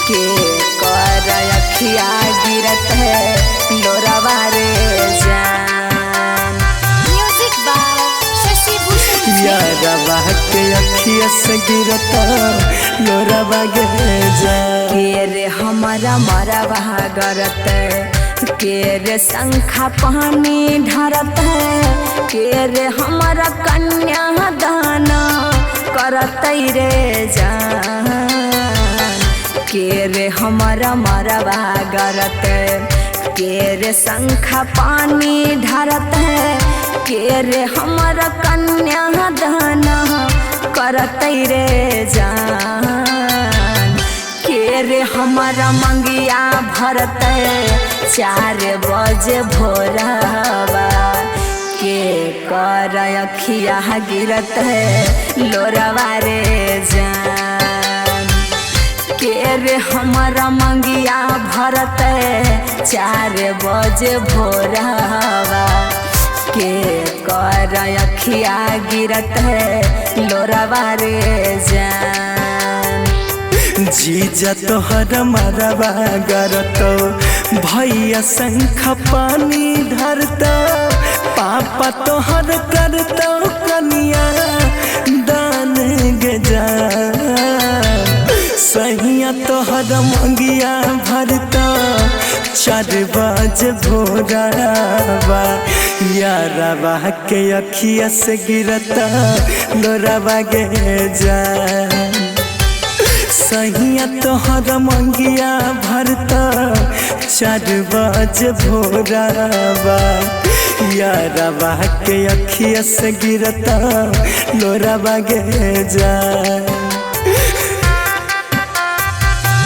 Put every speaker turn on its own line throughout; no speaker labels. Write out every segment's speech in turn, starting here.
के कर अखिया गिरत है लोरावा रे जान।
म्यूजिक बाय शशि भूषण
यारवा के अखिया से गिरता लोरावा गे जान।
के रे हमारा मरवा गरत के रे शंखा पानी ढरत है के रे हमारा कन्या दाना करत रे जान। के रे हमारा मरवा गरत के रे शंखा पानी ढरत है के रे हमारा कन्या दाना करत रे जान। के रे हमारा मंगिया भरत 4 बजे भोरवा के कर अखिया गिरत है लोरावा रे जान। के रे हमारा मंगिया भरत 4 बजे भोरवा के कर अखिया गिरत है लोरावा रे जान।
जीजा तोहर मरवा गरतो भैया शंख पानी धरता पापा तोहर करतो कनिया दान गे जान। सहिया तोहर मंगिया भरता 4 बजे भोरवा यारवा के अखिया से गिरता लोरावा गे जान। सहिया तोहर मंगिया भरता 4 बजे भोरवा यारवा के अखिया से गिरता लोरावा गे जान।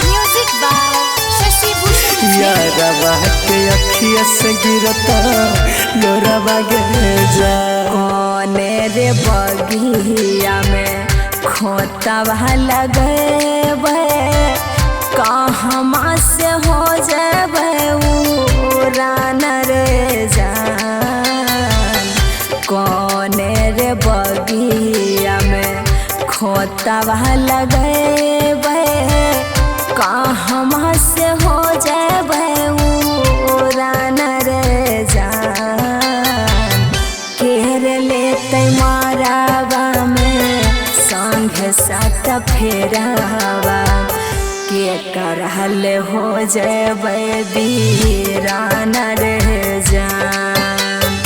म्यूजिक बाय शशि भूषण
यारवा के अखिया से गिरता लोरावा गे जान।
कोने रे बगिया में खोतवा लगेबे कहमा से हो जाबे उड़ान रे जान। कोने रे बगिया में खोतवा लगेबे कहमा से हो जाबे उड़ान रे जान। केर लेते मारावा में संगे साथ फेरावा के करहल हो जाबे वीरान रे जान।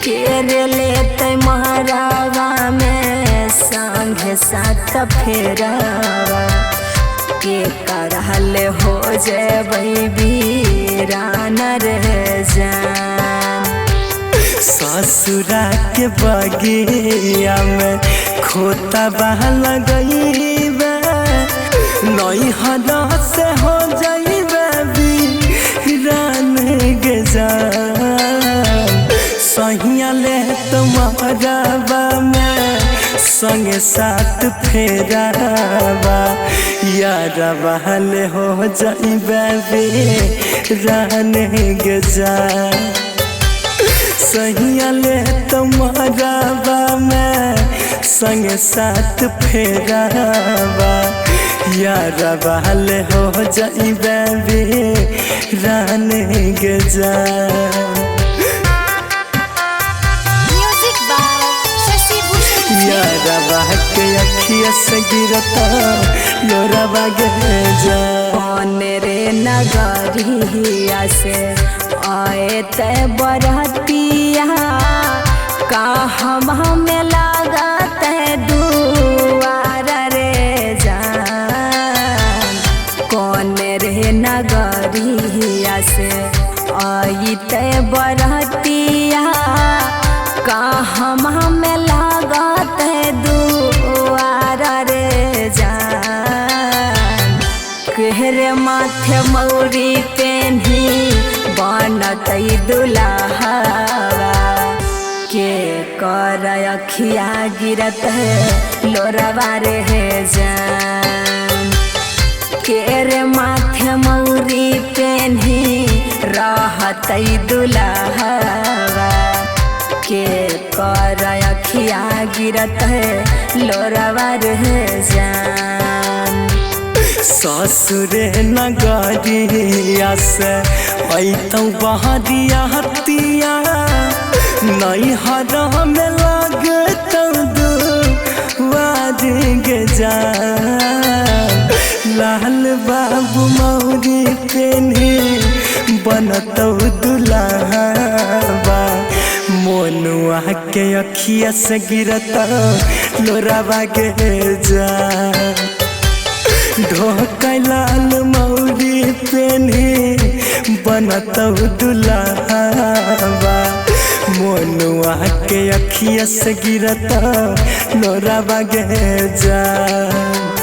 केर लेते महारावा में संगे साथ फेरावा के करहल हो जाबे वीरान रे जान।
ससुरा के बगिया में खोतवा लगइबे नैहर से हो जाइबे वीरान गे जान। सहिया ले तुम्हारा में संगे साथ फेरावा यारवा ले हो जाइबे वीरान गे जान। सहिया ले तुम्हारा में संगे साथ फेरावा यारवा ले हो जाइबे वीरान गे जान।
म्यूजिक बाय शशि भूषण
यारवा के अखिया से गिरता लोरावा गे जान।
कोने रे नगरिया से आए ते बरतिया कहवा में लागत है दुआर रे जान। कोने रे नगरिया से आई ते बरतिया कहवा में लागत है दुआर रे जान। केहरे माथे मौरी पेन्ही बनत दुल्हावा के कर अखिया गिरत है लोरावा रे जान। केरे माथे मौरी पेन्ही रहत दुल्हावा के कर अखिया गिरत है लोरावा रे जान।
ससुरे नगरिया से ऐतौ बहरिया हतिया नैहर में लगतौ दुआर गे जान लाल बाबू मौरी पेन्ही बनतौ दुल्हबा मोनुआ के अखिया से गिरतौ लोरावा गे जान ढोका लाल मौरी पेन्ही बनतौ दुल्हबा मोनुआ के अखिया से गिरतौ लोरावा गे जान।